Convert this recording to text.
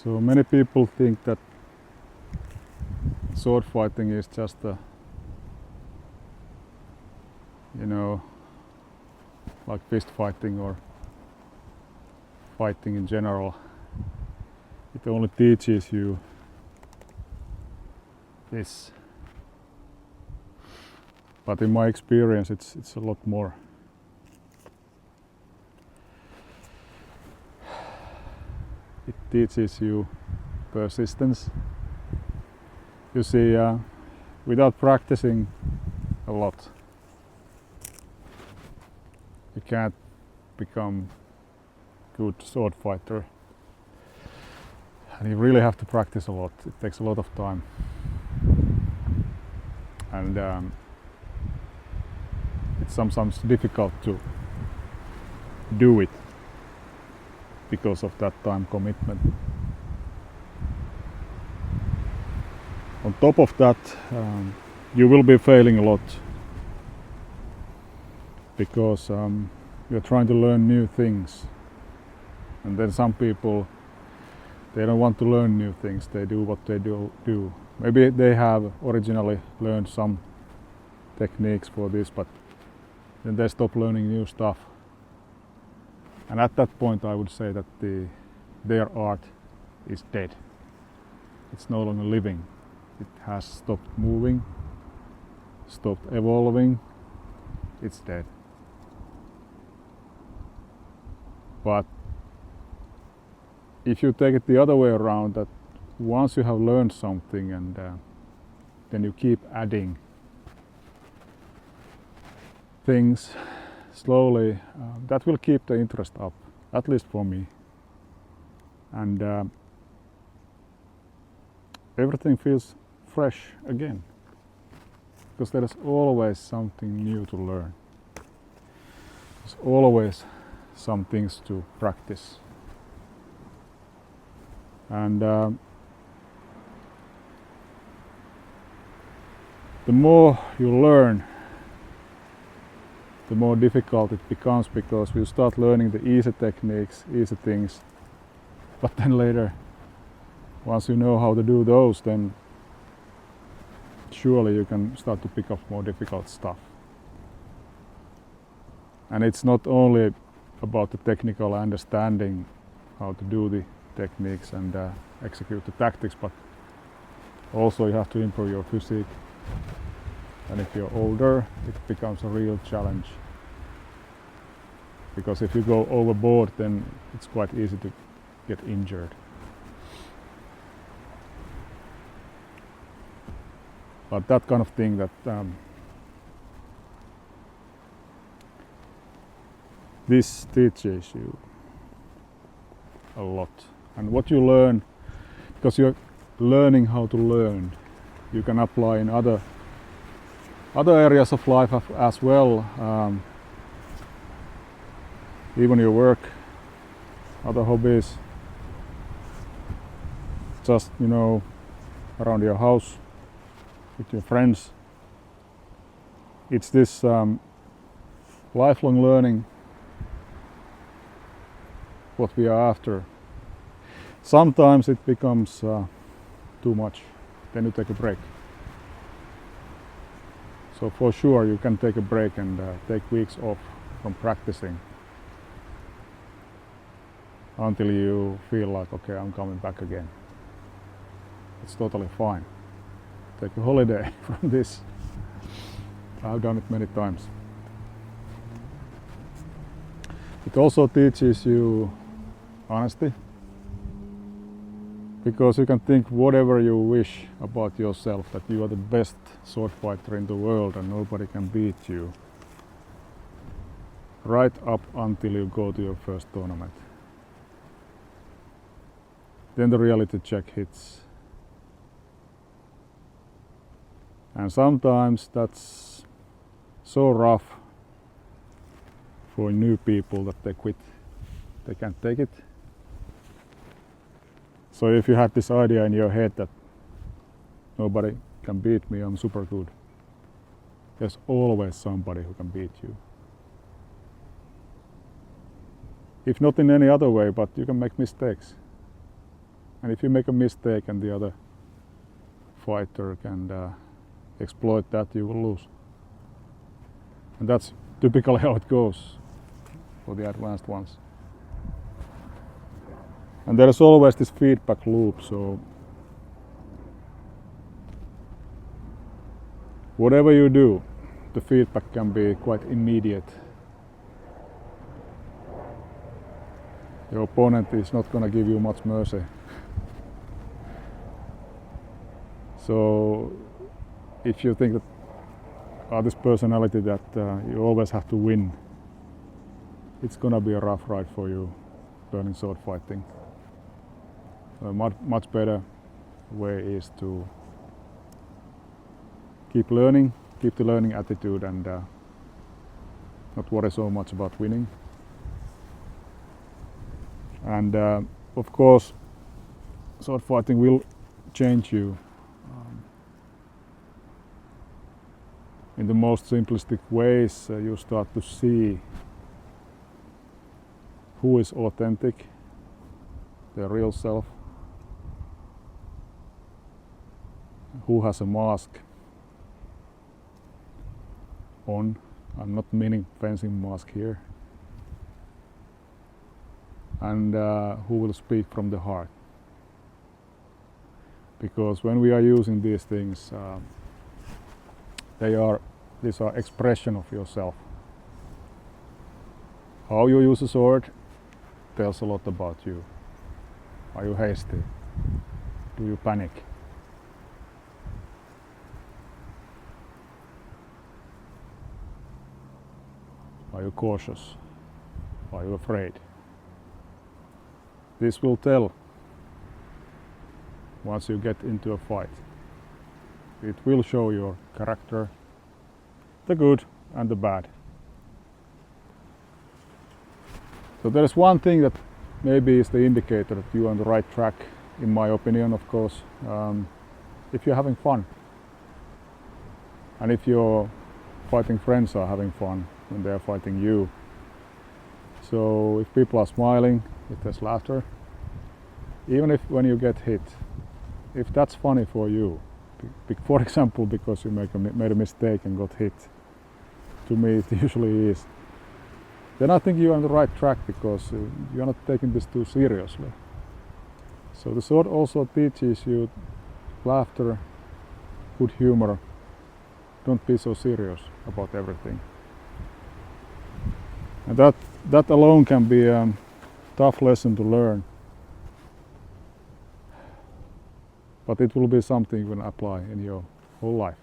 So many people think that sword fighting is just a, like fist fighting or fighting in general. It only teaches you this. But in my experience, it's a lot more. It teaches you persistence. You see, without practicing a lot, you can't become good sword fighter. And you really have to practice a lot. It takes a lot of time. And it's sometimes difficult to do it because of that time commitment. On top of that, you will be failing a lot because you're trying to learn new things, and then some people, they don't want to learn new things. They do what they do. Maybe they have originally learned some techniques for this, but then they stop learning new stuff. And at that point I would say that their art is dead. It's no longer living. It has stopped moving, stopped evolving. It's dead. But if you take it the other way around, that once you have learned something and then you keep adding things slowly, that will keep the interest up, at least for me. And everything feels fresh again, because there is always something new to learn. There's always some things to practice. And the more you learn, the more difficult it becomes, because you start learning the easy techniques, easy things, but then later, once you know how to do those, then surely you can start to pick up more difficult stuff. And it's not only about the technical understanding how to do the techniques and execute the tactics, but also you have to improve your physique. And if you're older, it becomes a real challenge, because if you go overboard, then it's quite easy to get injured. But that kind of thing, that this teaches you a lot. And what you learn, because you're learning how to learn, you can apply in other areas of life as well, even your work, other hobbies, just around your house, with your friends. It's this lifelong learning what we are after. Sometimes it becomes too much, then you take a break. So for sure you can take a break and take weeks off from practicing until you feel like, okay, I'm coming back again. It's totally fine. Take a holiday from this. I've done it many times. It also teaches you honesty, because you can think whatever you wish about yourself, that you are the best sword fighter in the world and nobody can beat you, right up until you go to your first tournament. Then the reality check hits. And sometimes that's so rough for new people that they quit. They can't take it. So if you had this idea in your head that nobody can beat me, I'm super good, there's always somebody who can beat you. If not in any other way, but you can make mistakes. And if you make a mistake and the other fighter can exploit that, you will lose. And that's typically how it goes for the advanced ones. And there is always this feedback loop, so whatever you do, the feedback can be quite immediate. Your opponent is not going to give you much mercy. So if you think that this personality that you always have to win, it's going to be a rough ride for you learning sword fighting. A much better way is to keep learning, keep the learning attitude, and not worry so much about winning. And of course, sword fighting will change you in the most simplistic ways. You start to see who is authentic, their real self, who has a mask on. I'm not meaning fencing mask here. And who will speak from the heart. Because when we are using these things, these are expression of yourself. How you use a sword tells a lot about you. Are you hasty? Do you panic? Are you cautious? Are you afraid? This will tell once you get into a fight. It will show your character, the good and the bad. So there is one thing that maybe is the indicator that you are on the right track, in my opinion, of course. If you're having fun, and if your fighting friends are having fun when they are fighting you. So if people are smiling, if there's laughter, even if when you get hit, if that's funny for you, for example, because you made a mistake and got hit, to me it usually is, then I think you're on the right track, because you're not taking this too seriously. So the sword also teaches you laughter, good humor. Don't be so serious about everything. And that alone can be a tough lesson to learn. But it will be something you can apply in your whole life.